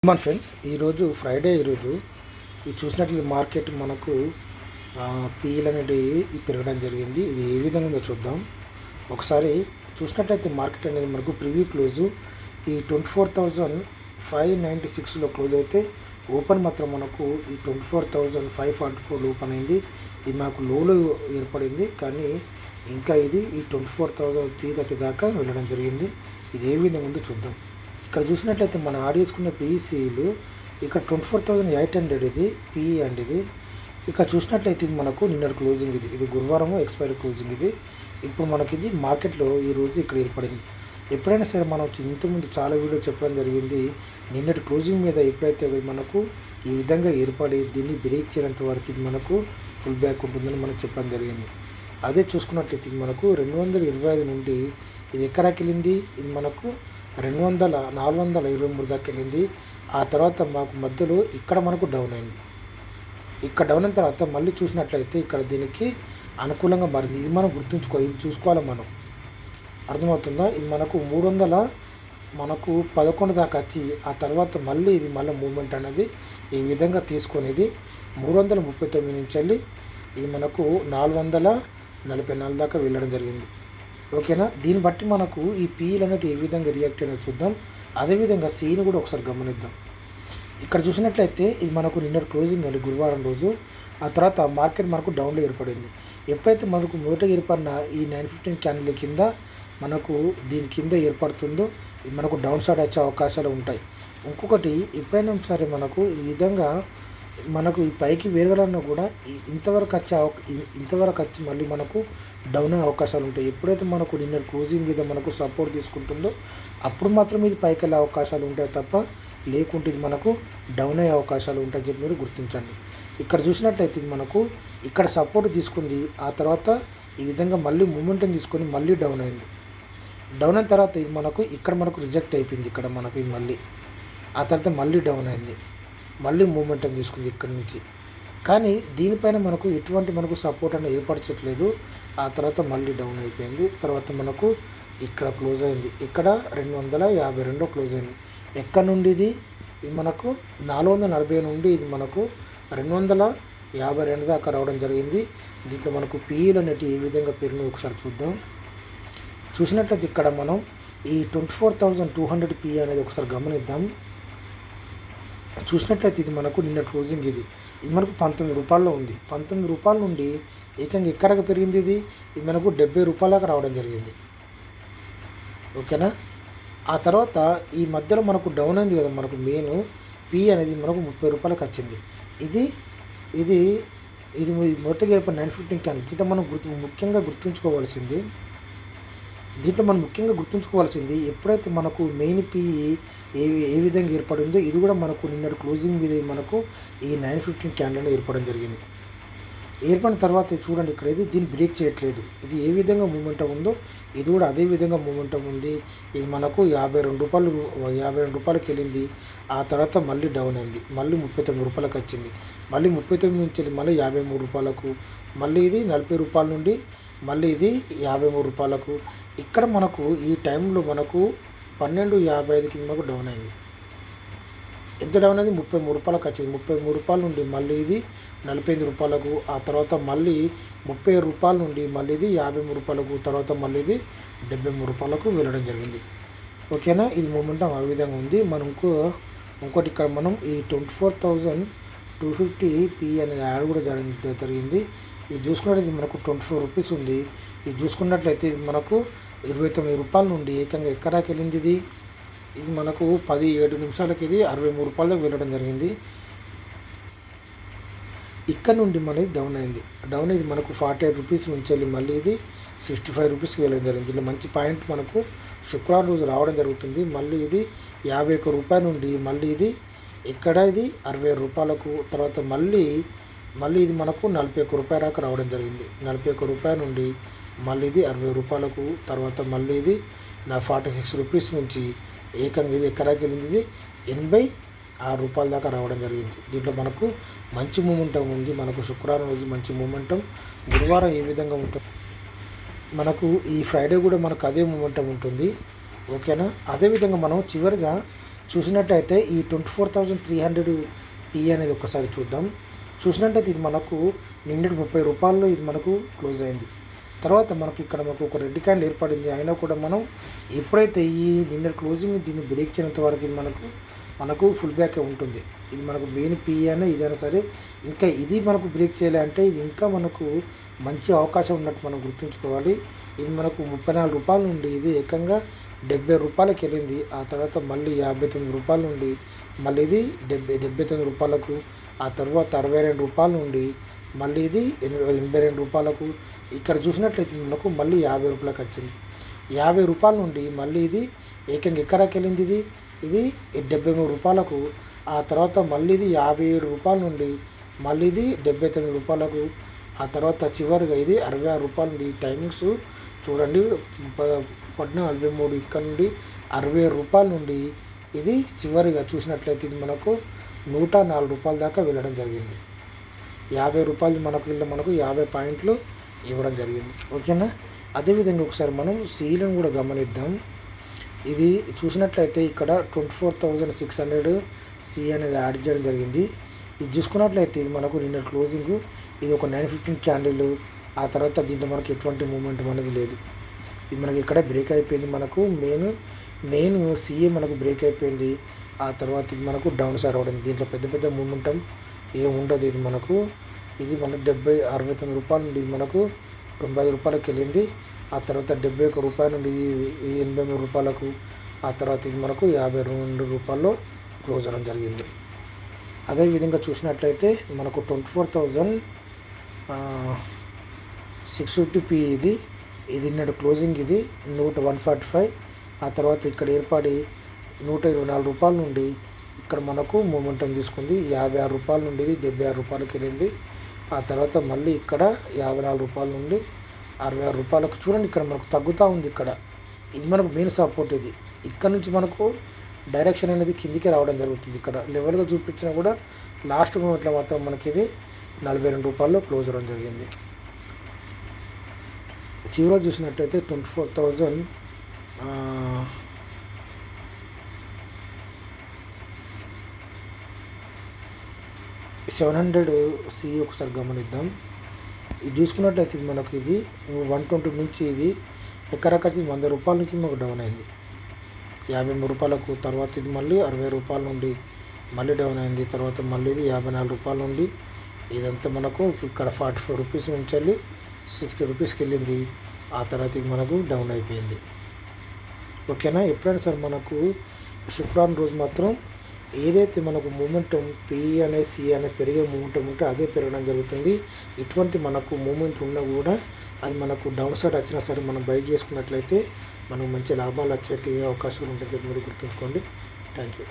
మన ఫ్రెండ్స్ ఈరోజు ఫ్రైడే. ఈరోజు ఇది చూసినట్లయితే మార్కెట్ మనకు పీలు అనేటివి పెరగడం జరిగింది. ఇది ఏ విధంగా ఉందో చూద్దాం. ఒకసారి చూసినట్లయితే మార్కెట్ అనేది మనకు ప్రివ్యూ క్లోజు ఈ 24,596లో క్లోజ్ అయితే ఓపెన్ మాత్రం మనకు ఈ 24,544 ఓపెన్ అయింది. ఇది మనకు లోలో ఏర్పడింది, కానీ ఇంకా ఇది ఈ 24,330 దాకా వెళ్ళడం జరిగింది. ఇది ఏ విధంగా ఉందో చూద్దాం. ఇక్కడ చూసినట్లయితే మన ఆడేసుకున్న పీఈసీలు ఇక్కడ 24,800 ఇది పీఈ అండి. ఇది ఇక్కడ చూసినట్లయితే ఇది మనకు నిన్నటి క్లోజింగ్. ఇది గురువారం ఎక్స్పైరీ క్లోజింగ్. ఇది ఇప్పుడు మనకి ఇది మార్కెట్లో ఈరోజు ఇక్కడ ఏర్పడింది. ఎప్పుడైనా సరే మనం ఇంతకుముందు చాలా వీడియో చెప్పడం జరిగింది. నిన్నటి క్లోజింగ్ మీద ఎప్పుడైతే మనకు ఈ విధంగా ఏర్పడి దీన్ని బ్రేక్ చేయనంత వరకు ఇది మనకు ఫుల్ బ్యాక్ ఉంటుందని మనం చెప్పడం జరిగింది. అదే చూసుకున్నట్లయితే ఇది మనకు 225 నుండి ఇది ఎక్కడికి వెళ్ళింది. ఇది మనకు 423 దాకా వెళ్ళింది. ఆ తర్వాత మాకు మధ్యలో ఇక్కడ మనకు డౌన్ అయింది. ఇక్కడ డౌన్ అయిన తర్వాత మళ్ళీ చూసినట్లయితే ఇక్కడ దీనికి అనుకూలంగా మారింది. ఇది మనం ఇది చూసుకోవాలి మనం. అర్థమవుతుందా? ఇది మనకు 311 దాకా వచ్చి ఆ తర్వాత మళ్ళీ ఇది మూమెంట్ అనేది ఈ విధంగా తీసుకునేది 339 నుంచి వెళ్ళి ఇది మనకు 444 దాకా వెళ్ళడం జరిగింది. ఓకేనా? దీన్ని బట్టి మనకు ఈ పీఈలు అనేవి ఏ విధంగా రియాక్ట్ అయినా చూద్దాం. అదేవిధంగా సీని కూడా ఒకసారి గమనిద్దాం. ఇక్కడ చూసినట్లయితే ఇది మనకు నిన్న క్లోజింగ్ అండి, గురువారం రోజు. ఆ తర్వాత మార్కెట్ మనకు డౌన్లో ఏర్పడింది. ఎప్పుడైతే మనకు మొదట ఏర్పడిన ఈ 915 క్యాండిల్ కింద మనకు దీని కింద ఏర్పడుతుందో ఇది మనకు డౌన్ సైడ్ వచ్చే అవకాశాలు ఉంటాయి. ఇంకొకటి ఎప్పుడైనా సరే మనకు ఈ విధంగా మనకు ఈ పైకి వేరగలన్నా కూడా ఇంతవరకు వచ్చి మళ్ళీ మనకు డౌన్ అయ్యే అవకాశాలు ఉంటాయి. ఎప్పుడైతే మనకు నిన్న క్లోజింగ్ మీద మనకు సపోర్ట్ తీసుకుంటుందో అప్పుడు మాత్రం ఇది పైకి వెళ్ళే అవకాశాలు ఉంటాయి తప్ప లేకుంటే ఇది మనకు డౌన్ అయ్యే అవకాశాలు ఉంటాయని చెప్పి మీరు గుర్తించండి. ఇక్కడ చూసినట్లయితే ఇది మనకు ఇక్కడ సపోర్ట్ తీసుకుంది. ఆ తర్వాత ఈ విధంగా మళ్ళీ మూమెంటం తీసుకొని మళ్ళీ డౌన్ అయింది. డౌన్ అయిన తర్వాత ఇది మనకు ఇక్కడ మనకు రిజెక్ట్ అయిపోయింది. ఇక్కడ మనకు ఇది మళ్ళీ ఆ తర్వాత మళ్ళీ డౌన్ అయింది. మళ్ళీ మూమెంటం తీసుకుంది ఇక్కడ నుంచి. కానీ దీనిపైన మనకు ఎటువంటి మనకు సపోర్ట్ అనేది ఏర్పరచట్లేదు. ఆ తర్వాత మళ్ళీ డౌన్ అయిపోయింది. తర్వాత మనకు ఇక్కడ క్లోజ్ అయింది. ఇక్కడ 252 క్లోజ్ అయింది. ఎక్కడ నుండి ఇది మనకు 440 నుండి ఇది మనకు 252 దాకా రావడం జరిగింది. దీంట్లో మనకు పీఈలు అనేవి ఏ విధంగా పెరిగినాయి ఒకసారి చూద్దాం. చూసినట్లయితే ఇక్కడ మనం ఈ 24,200 పీఈ అనేది ఒకసారి గమనిద్దాం. చూసినట్లయితే ఇది మనకు నిన్న క్లోజింగ్. ఇది మనకు 19 రూపాయల్లో ఉంది. 19 రూపాయల నుండి ఏకంగా ఎక్కడికి పెరిగింది. ఇది మనకు 70 రూపాయల దాకా రావడం జరిగింది. ఓకేనా? ఆ తర్వాత ఈ మధ్యలో మనకు డౌన్ అయింది కదా, మనకు మెయిన్ పీ అనేది మనకు 30 రూపాయలకు వచ్చింది. ఇది మొదటిగా 915 క్యాండిల్. దీంట్లో మనం ముఖ్యంగా గుర్తుంచుకోవాల్సింది ఎప్పుడైతే మనకు మెయిన్ పీఈ ఏ విధంగా ఏర్పడిందో ఇది కూడా మనకు నిన్నటి క్లోజింగ్ మీద మనకు ఈ 915 క్యాండిల్ ఏర్పడడం జరిగింది. ఏర్పడిన తర్వాత చూడండి ఇక్కడ దీన్ని బ్రేక్ చేయట్లేదు. ఇది ఏ విధంగా మూమెంటం ఉందో ఇది కూడా అదే విధంగా మూమెంటం ఉంది. ఇది మనకు 52 రూపాయలకి వెళ్ళింది. ఆ తర్వాత మళ్ళీ డౌన్ అయింది. మళ్ళీ 39 రూపాయలకు వచ్చింది. మళ్ళీ 39 నుంచి వెళ్ళి మళ్ళీ 53 రూపాయలకు, మళ్ళీ ఇది 40 రూపాయల నుండి మళ్ళీ ఇది 53 రూపాయలకు. ఇక్కడ మనకు ఈ టైంలో మనకు 12.55కి మనకు డౌన్ అయింది. ఎంత డౌన్ అయింది? 33 రూపాయలకు వచ్చింది. 33 రూపాయల నుండి మళ్ళీ ఇది 45 రూపాయలకు, ఆ తర్వాత మళ్ళీ 30 రూపాయల నుండి మళ్ళీ ఇది 53 రూపాయలకు, తర్వాత మళ్ళీ ఇది 73 రూపాయలకు వెళ్ళడం జరిగింది. ఓకేనా? ఇది మూమెంటం ఆ విధంగా ఉంది. మనం ఇంకోటి ఇక్కడ మనం ఈ 24,250 పీ అనేది యాడ్ కూడా జరిగింది. ఇది చూసుకున్నట్లయితే మనకు 24 రూపీస్ ఉంది. ఇది చూసుకున్నట్లయితే ఇది మనకు 29 రూపాయల నుండి ఏకంగా ఎక్కడికి వెళ్ళింది. ఇది మనకు 17 నిమిషాలకి ఇది 63 రూపాయలకు వెళ్ళడం జరిగింది. ఇక్కడ నుండి మనకి డౌన్ అయింది. ఇది మనకు 48 రూపీస్ నుంచి వెళ్ళి మళ్ళీ ఇది 65 రూపీస్కి వెళ్ళడం జరిగింది. ఇలా మంచి పాయింట్ మనకు శుక్రవారం రోజు రావడం జరుగుతుంది. మళ్ళీ ఇది 51 రూపాయల నుండి మళ్ళీ ఇది ఇక్కడ ఇది 60 రూపాయలకు, తర్వాత మళ్ళీ ఇది మనకు 41 రూపాయల దాకా రావడం జరిగింది. 41 రూపాయల నుండి మళ్ళీ ఇది 60 రూపాయలకు, తర్వాత మళ్ళీ ఇది 46 రూపీస్ నుంచి ఏకంగా ఇది ఎక్కడికి వెళ్ళింది. ఇది 86 రూపాయల దాకా రావడం జరిగింది. దీంట్లో మనకు మంచి మూమెంటం ఉంది. మనకు శుక్రవారం రోజు మంచి మూమెంటం, గురువారం ఏ విధంగా ఉంటుంది మనకు ఈ ఫ్రైడే కూడా మనకు అదే మూమెంటం ఉంటుంది. ఓకేనా? అదేవిధంగా మనం చివరిగా చూసినట్టయితే ఈ 24,300 పి అనేది ఒకసారి చూద్దాం. చూసినట్టయితే ఇది మనకు నిన్నటి 30 రూపాయల్లో ఇది మనకు క్లోజ్ అయింది. తర్వాత మనకు ఇక్కడ మనకు ఒక రెడ్ క్యాండిల్ ఏర్పడింది. అయినా కూడా మనం ఎప్పుడైతే ఈ నిన్నటి క్లోజింగ్ దీన్ని బ్రేక్ చేయనంత వరకు ఇది మనకు ఫుల్ బ్యాక్ ఉంటుంది. ఇది మనకు మెయిన్ పిఈ అయినా ఇదైనా సరే, ఇంకా ఇది మనకు బ్రేక్ చేయాలి అంటే ఇది ఇంకా మనకు మంచి అవకాశం ఉన్నట్టు మనం గుర్తుంచుకోవాలి. ఇది మనకు 34 రూపాయల నుండి ఇది ఏకంగా 70 రూపాయలకి వెళ్ళింది. ఆ తర్వాత మళ్ళీ 59 రూపాయల నుండి మళ్ళీ ఇది 79 రూపాయలకు, ఆ తర్వాత 62 రూపాయల నుండి మళ్ళీ ఇది 82 రూపాయలకు. ఇక్కడ చూసినట్లయితే మనకు మళ్ళీ 50 రూపాయలకు వచ్చింది. 50 రూపాయల నుండి మళ్ళీ ఇది ఏకంగా ఎక్కడికి వెళ్ళింది, ఇది 73 రూపాయలకు. ఆ తర్వాత మళ్ళీ ఇది 57 రూపాయల నుండి మళ్ళీ ఇది 79 రూపాయలకు. ఆ తర్వాత చివరిగా ఇది 66 రూపాయల నుండి. టైమింగ్స్ చూడండి, 14:43 ఇక్కడ నుండి 67 రూపాయల నుండి ఇది చివరిగా చూసినట్లయితే ఇది మనకు 104 రూపాయల దాకా వెళ్ళడం జరిగింది. 50 రూపాయలు మనకు 50 పాయింట్లు ఇవ్వడం జరిగింది. ఓకేనా. అదేవిధంగా ఒకసారి మనం సీలను కూడా గమనిద్దాం. ఇది చూసినట్లయితే ఇక్కడ 24,600 సి అనేది యాడ్ చేయడం జరిగింది. ఇది చూసుకున్నట్లయితే ఇది మనకు నిన్న క్లోజింగ్ ఇది ఒక 915 క్యాండిల్. ఆ తర్వాత దీంట్లో మనకి ఎటువంటి మూమెంట్ అనేది లేదు. ఇది మనకి ఇక్కడ బ్రేక్ అయిపోయింది. మనకు మెయిన్ సిఏ మనకు బ్రేక్ అయిపోయింది. ఆ తర్వాత ఇది మనకు డౌన్ సైడ్ అవ్వడం. దీంట్లో పెద్ద మూమెంటం ఏం ఉండదు. ఇది మనకు 69 రూపాయల నుండి మనకు 95 రూపాయలకి వెళ్ళింది. ఆ తర్వాత 71 రూపాయల నుండి 83 రూపాయలకు. ఆ తర్వాత ఇది మనకు 52 రూపాయల్లో క్లోజ్ అవ్వడం జరిగింది. అదేవిధంగా చూసినట్లయితే మనకు 24,650 పి ఇది నిన్నటి క్లోజింగ్ ఇది 145. ఆ తర్వాత ఇక్కడ ఏర్పడి 124 రూపాయల నుండి ఇక్కడ మనకు మూమెంటం తీసుకుంది. 56 రూపాయల నుండి ఇది 76 రూపాయలకి వెళ్ళింది. ఆ తర్వాత మళ్ళీ ఇక్కడ 54 రూపాయల నుండి 66 రూపాయలకు. చూడండి ఇక్కడ మనకు తగ్గుతూ ఉంది. ఇది మనకు మెయిన్ సపోర్ట్. ఇది ఇక్కడ నుంచి మనకు డైరెక్షన్ అనేది కిందికి రావడం జరుగుతుంది. ఇక్కడ లెవెల్గా చూపించినా కూడా లాస్ట్ మూమెంట్లో మాత్రం మనకి ఇది 42 రూపాయల్లో క్లోజ్ అవ్వడం జరిగింది. చివరిగా చూసినట్లయితే 24,700 సి ఒకసారి గమనిద్దాం. ఇది చూసుకున్నట్లయితే ఇది మనకు ఇది 120 నుంచి ఇది ఎక్కడికచ్చి 100 రూపాయల నుంచి మనకు డౌన్ అయింది 53 రూపాయలకు. తర్వాత ఇది మళ్ళీ 60 రూపాయల నుండి మళ్ళీ డౌన్ అయింది. తర్వాత మళ్ళీ ఇది 54 రూపాయల నుండి ఇదంతా మనకు ఇక్కడ 44 రూపీస్ నుంచి వెళ్ళి 60 రూపీస్కి వెళ్ళింది. ఆ తర్వాత ఇది మనకు డౌన్ అయిపోయింది. ఓకేనా. ఎప్పుడైనా సరే మనకు శుక్రవారం రోజు మాత్రం ఏదైతే మనకు మూమెంటం పి అనే సి అనే పెరిగే మూమెంటం ఉంటే అదే పెరగడం జరుగుతుంది. ఇటువంటి మనకు మూమెంట్ ఉన్నా కూడా అది మనకు డౌన్ సైడ్ వచ్చినా సరే మనం బై చేసుకున్నట్లయితే మనకు మంచి లాభాలు వచ్చే అవకాశం ఉంటుంది. మీరు గుర్తుంచుకోండి. Thank you.